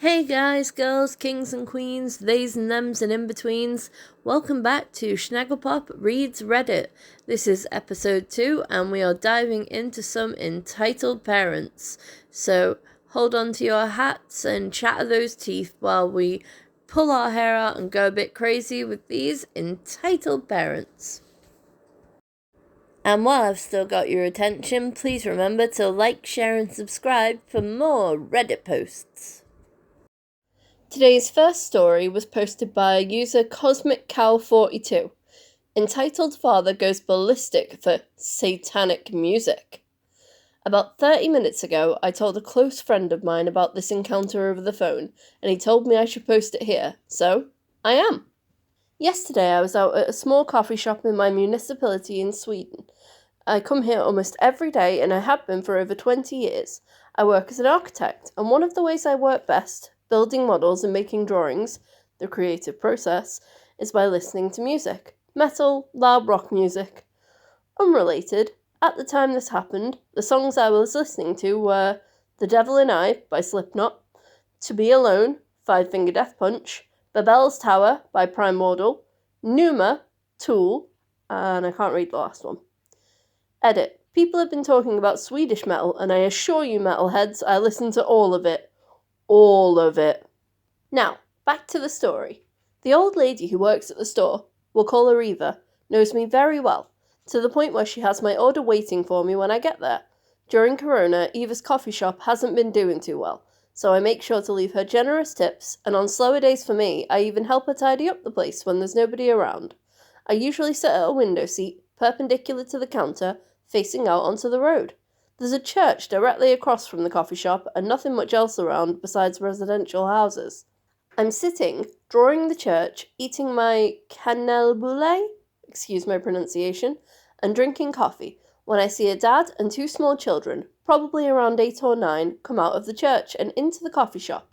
Hey guys, girls, kings and queens, theys and thems and in-betweens. Welcome back to Schnagglepop Reads Reddit. This is episode 2 and we are diving into some entitled parents. So hold on to your hats and chatter those teeth while we pull our hair out and go a bit crazy with these entitled parents. And while I've still got your attention, please remember to like, share and subscribe for more Reddit posts. Today's first story was posted by user CosmicCow42, entitled Father Goes Ballistic for Satanic Music. About 30 minutes ago, I told a close friend of mine about this encounter over the phone, and he told me I should post it here, so I am. Yesterday I was out at a small coffee shop in my municipality in Sweden. I come here almost every day, and I have been for over 20 years. I work as an architect, and one of the ways I work best, building models and making drawings, the creative process, is by listening to music. Metal, loud rock music. Unrelated, at the time this happened, the songs I was listening to were The Devil and I by Slipknot, To Be Alone, Five Finger Death Punch, Babel's Tower by Primordial, Numa, Tool, and I can't read the last one. Edit. People have been talking about Swedish metal, and I assure you metalheads, I listen to all of it. All of it. Now, back to the story. The old lady who works at the store, we'll call her Eva, knows me very well, to the point where she has my order waiting for me when I get there. During Corona, Eva's coffee shop hasn't been doing too well, so I make sure to leave her generous tips, and on slower days for me, I even help her tidy up the place when there's nobody around. I usually sit at a window seat, perpendicular to the counter, facing out onto the road. There's a church directly across from the coffee shop and nothing much else around besides residential houses. I'm sitting, drawing the church, eating my cannelle excuse my pronunciation, and drinking coffee, when I see a dad and two small children, probably around 8 or 9, come out of the church and into the coffee shop.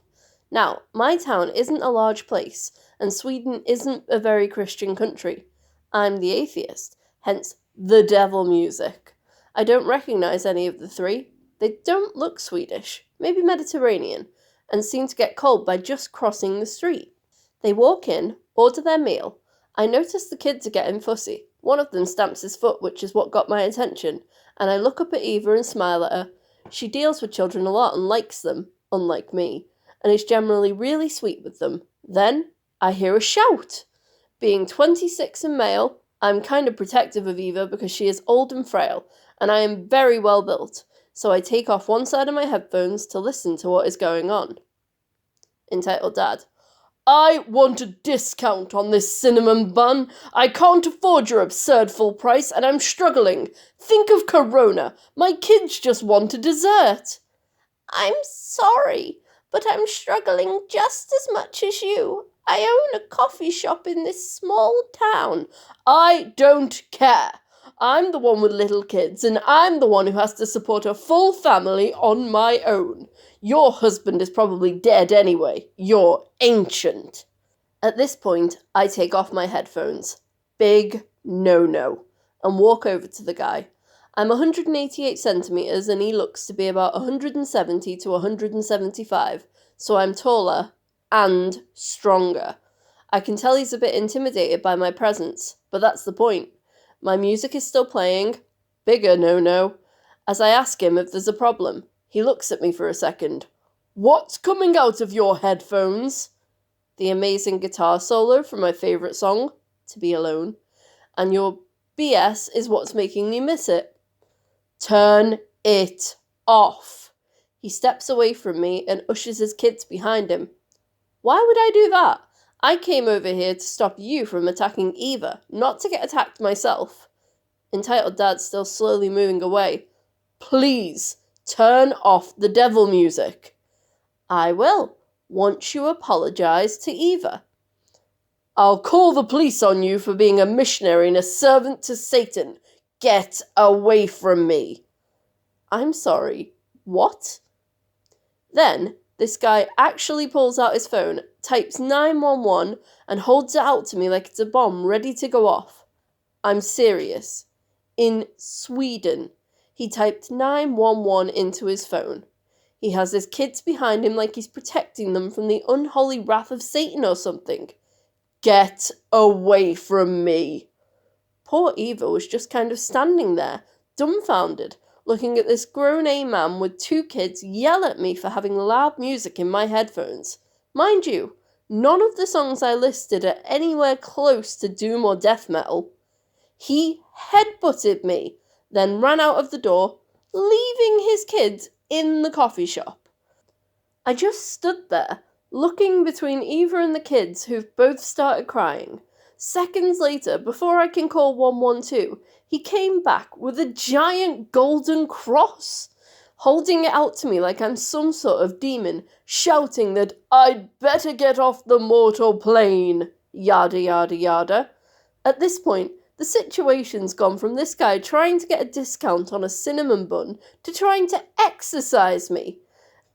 Now, my town isn't a large place, and Sweden isn't a very Christian country. I'm the atheist, hence the devil music. I don't recognise any of the three. They don't look Swedish, maybe Mediterranean, and seem to get cold by just crossing the street. They walk in, order their meal. I notice the kids are getting fussy. One of them stamps his foot, which is what got my attention, and I look up at Eva and smile at her. She deals with children a lot and likes them, unlike me, and is generally really sweet with them. Then, I hear a shout. Being 26 and male, I'm kind of protective of Eva because she is old and frail, and I am very well built, so I take off one side of my headphones to listen to what is going on. Entitled Dad. I want a discount on this cinnamon bun. I can't afford your absurd full price, and I'm struggling. Think of Corona. My kids just want a dessert. I'm sorry, but I'm struggling just as much as you. I own a coffee shop in this small town. I don't care. I'm the one with little kids, and I'm the one who has to support a full family on my own. Your husband is probably dead anyway. You're ancient. At this point, I take off my headphones. Big no-no. And walk over to the guy. I'm 188 centimetres and he looks to be about 170 to 175, so I'm taller and stronger. I can tell he's a bit intimidated by my presence, but that's the point. My music is still playing. Bigger no-no. As I ask him if there's a problem, he looks at me for a second. What's coming out of your headphones? The amazing guitar solo from my favourite song, To Be Alone. And your BS is what's making me miss it. Turn it off. He steps away from me and ushers his kids behind him. Why would I do that? I came over here to stop you from attacking Eva, not to get attacked myself. Entitled Dad still slowly moving away. Please, turn off the devil music. I will, once you apologise to Eva. I'll call the police on you for being a missionary and a servant to Satan. Get away from me. I'm sorry, what? Then, this guy actually pulls out his phone, types 911, and holds it out to me like it's a bomb ready to go off. I'm serious. In Sweden, he typed 911 into his phone. He has his kids behind him like he's protecting them from the unholy wrath of Satan or something. Get away from me! Poor Eva was just kind of standing there, dumbfounded, looking at this grown-A man with 2 kids yell at me for having loud music in my headphones. Mind you, none of the songs I listed are anywhere close to doom or death metal. He headbutted me, then ran out of the door, leaving his kids in the coffee shop. I just stood there, looking between Eva and the kids, who've both started crying. Seconds later, before I can call 112, he came back with a giant golden cross, holding it out to me like I'm some sort of demon, shouting that I'd better get off the mortal plane, yada yada yada. At this point, the situation's gone from this guy trying to get a discount on a cinnamon bun to trying to exorcise me.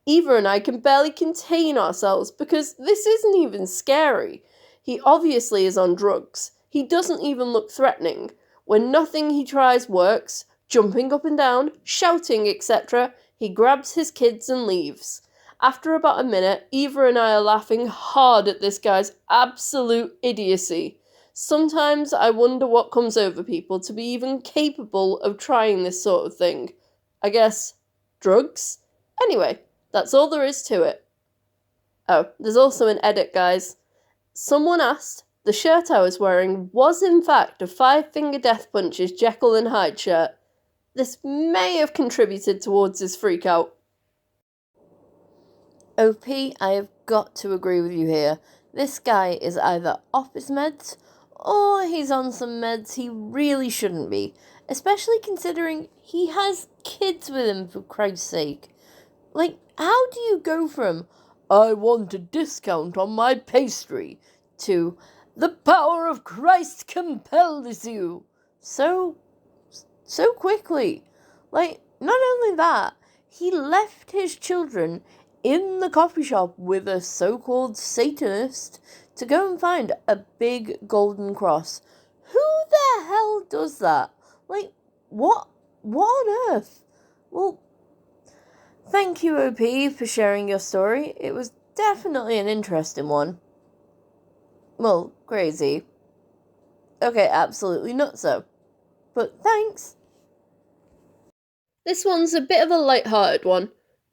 Eva and I can barely contain ourselves because this isn't even scary. He obviously is on drugs. He doesn't even look threatening. When nothing he tries works, jumping up and down, shouting, etc., he grabs his kids and leaves. After about a minute, Eva and I are laughing hard at this guy's absolute idiocy. Sometimes I wonder what comes over people to be even capable of trying this sort of thing. I guess, drugs? Anyway, that's all there is to it. Oh, there's also an edit, guys. Someone asked, the shirt I was wearing was in fact a 5-Finger Death Punch's Jekyll and Hyde shirt. This may have contributed towards his freakout. OP, I have got to agree with you here. This guy is either off his meds, or he's on some meds he really shouldn't be, especially considering he has kids with him, for Christ's sake. Like, how do you go from, I want a discount on my pastry, to, the power of Christ compels you, so quickly? Like, not only that, he left his children in the coffee shop with a so-called Satanist to go and find a big golden cross. Who the hell does that? Like, what on earth? Well, thank you, OP, for sharing your story. It was definitely an interesting one. Well, crazy. Okay, absolutely not so. But thanks. This one's a bit of a light-hearted one,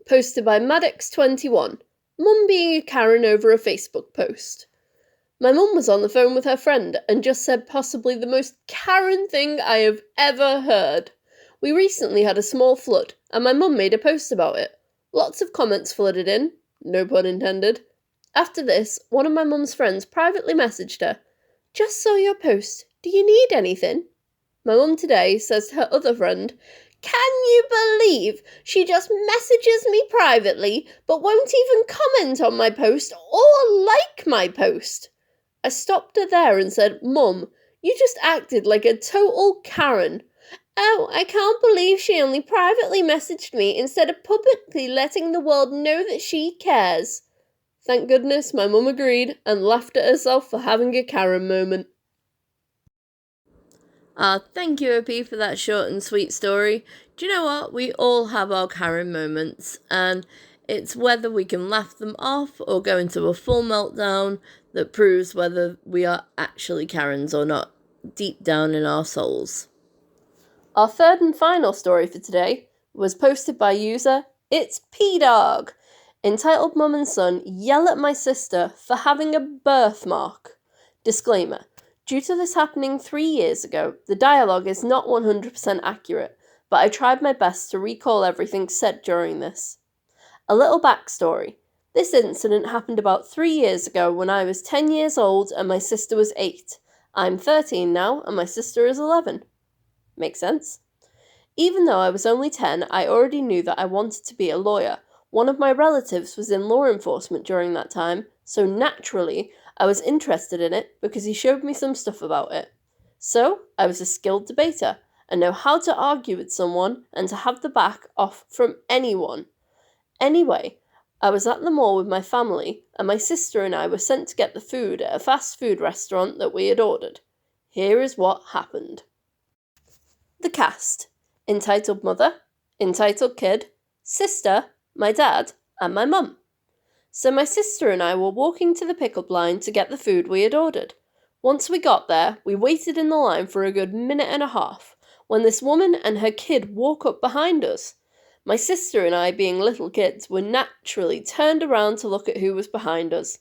posted by Maddox21, Mum being a Karen over a Facebook post. My mum was on the phone with her friend and just said possibly the most Karen thing I have ever heard. We recently had a small flood, and my mum made a post about it. Lots of comments flooded in, no pun intended. After this, one of my mum's friends privately messaged her, "Just saw your post, do you need anything?" My mum today says to her other friend, "Can you believe she just messages me privately, but won't even comment on my post or like my post?" I stopped her there and said, "Mum, you just acted like a total Karen. Oh, I can't believe she only privately messaged me instead of publicly letting the world know that she cares." Thank goodness my mum agreed and laughed at herself for having a Karen moment. Thank you, OP, for that short and sweet story. Do you know what? We all have our Karen moments, and it's whether we can laugh them off or go into a full meltdown that proves whether we are actually Karens or not, deep down in our souls. Our third and final story for today was posted by user It's P-Dog, entitled Mum and Son Yell at My Sister for Having a Birthmark. Disclaimer. Due to this happening 3 years ago, the dialogue is not 100% accurate, but I tried my best to recall everything said during this. A little backstory. This incident happened about 3 years ago when I was 10 years old and my sister was 8. I'm 13 now and my sister is 11. Makes sense? Even though I was only 10, I already knew that I wanted to be a lawyer. One of my relatives was in law enforcement during that time, so naturally, I was interested in it because he showed me some stuff about it. So, I was a skilled debater, and know how to argue with someone and to have the back off from anyone. Anyway, I was at the mall with my family, and my sister and I were sent to get the food at a fast food restaurant that we had ordered. Here is what happened. The cast. Entitled Mother, Entitled Kid, Sister, my dad, and my mum. So my sister and I were walking to the pickup line to get the food we had ordered. Once we got there, we waited in the line for a good minute and a half, when this woman and her kid walk up behind us. My sister and I, being little kids, were naturally turned around to look at who was behind us.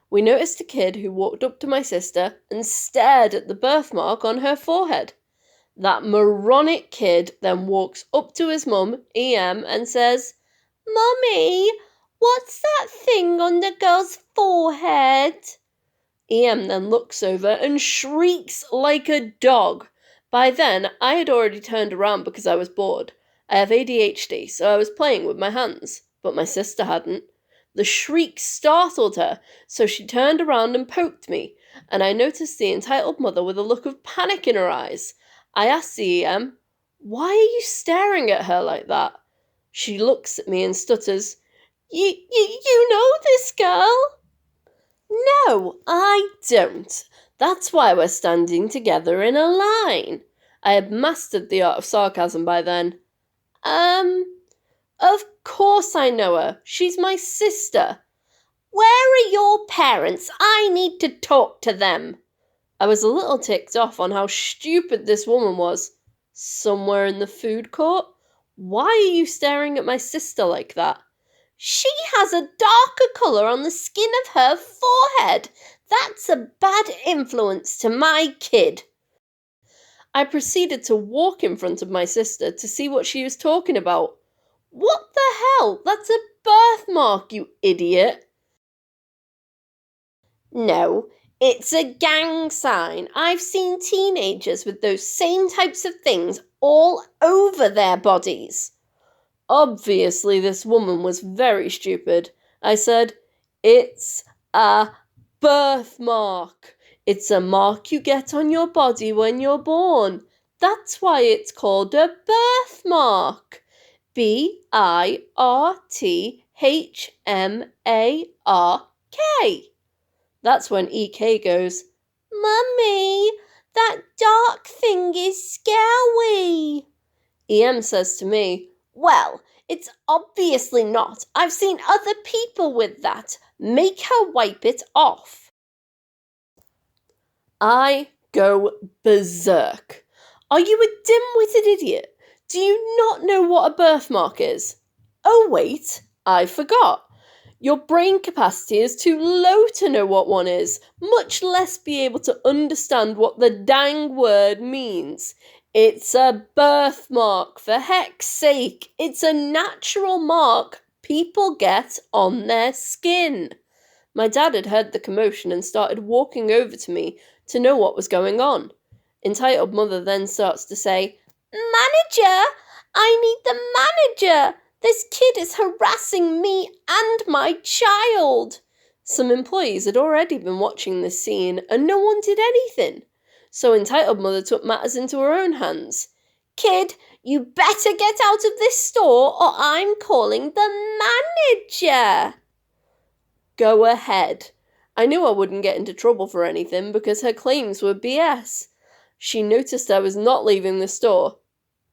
We noticed a kid who walked up to my sister and stared at the birthmark on her forehead. That moronic kid then walks up to his mum, EM, and says, "Mummy, what's that thing on the girl's forehead?" EM then looks over and shrieks like a dog. By then, I had already turned around because I was bored. I have ADHD, so I was playing with my hands, but my sister hadn't. The shriek startled her, so she turned around and poked me, and I noticed the entitled mother with a look of panic in her eyes. I asked the EM, "Why are you staring at her like that?" She looks at me and stutters, You know this girl?" "No, I don't. That's why we're standing together in a line." I had mastered the art of sarcasm by then. Of course I know her. She's my sister." "Where are your parents? I need to talk to them." I was a little ticked off on how stupid this woman was. Somewhere in the food court? Why are you staring at my sister like that? "She has a darker colour on the skin of her forehead. That's a bad influence to my kid." I proceeded to walk in front of my sister to see what she was talking about. "What the hell? That's a birthmark, you idiot." "No, it's a gang sign. I've seen teenagers with those same types of things all over their bodies." Obviously, this woman was very stupid. I said, "It's a birthmark. It's a mark you get on your body when you're born. That's why it's called a birthmark. BIRTHMARK. That's when EK goes, "Mummy, that dark thing is scary." EM says to me, "Well, it's obviously not. I've seen other people with that. Make her wipe it off." I go berserk. Are you a dim-witted idiot? Do you not know what a birthmark is? Oh wait, I forgot. Your brain capacity is too low to know what one is, much less be able to understand what the dang word means. It's a birthmark, for heck's sake. It's a natural mark people get on their skin. My dad had heard the commotion and started walking over to me to know what was going on. Entitled mother then starts to say, "Manager! I need the manager! This kid is harassing me and my child." Some employees had already been watching this scene and no one did anything. So entitled mother took matters into her own hands. "Kid, you better get out of this store or I'm calling the manager." Go ahead. I knew I wouldn't get into trouble for anything because her claims were BS. She noticed I was not leaving the store.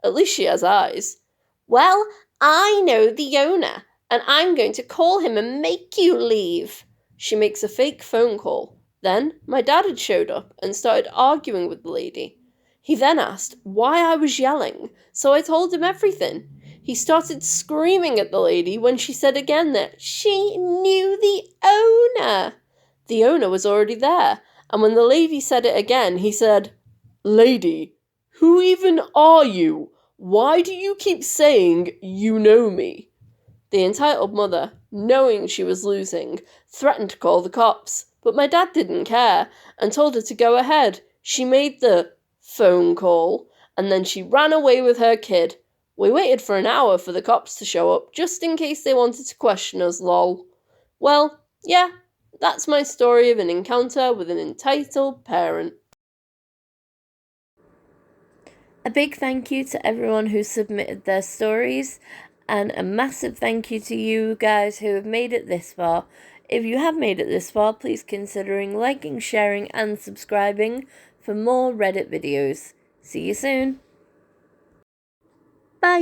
At least she has eyes. "Well, I know the owner, and I'm going to call him and make you leave." She makes a fake phone call. Then my dad had showed up and started arguing with the lady. He then asked why I was yelling, so I told him everything. He started screaming at the lady when she said again that she knew the owner. The owner was already there, and when the lady said it again, he said, "Lady, who even are you? Why do you keep saying you know me?" The entitled mother, knowing she was losing, threatened to call the cops, but my dad didn't care and told her to go ahead. She made the phone call, and then she ran away with her kid. We waited for an hour for the cops to show up, just in case they wanted to question us, lol. Well, yeah, that's my story of an encounter with an entitled parent. A big thank you to everyone who submitted their stories, and a massive thank you to you guys who have made it this far. If you have made it this far, please consider liking, sharing, and subscribing for more Reddit videos. See you soon. Bye!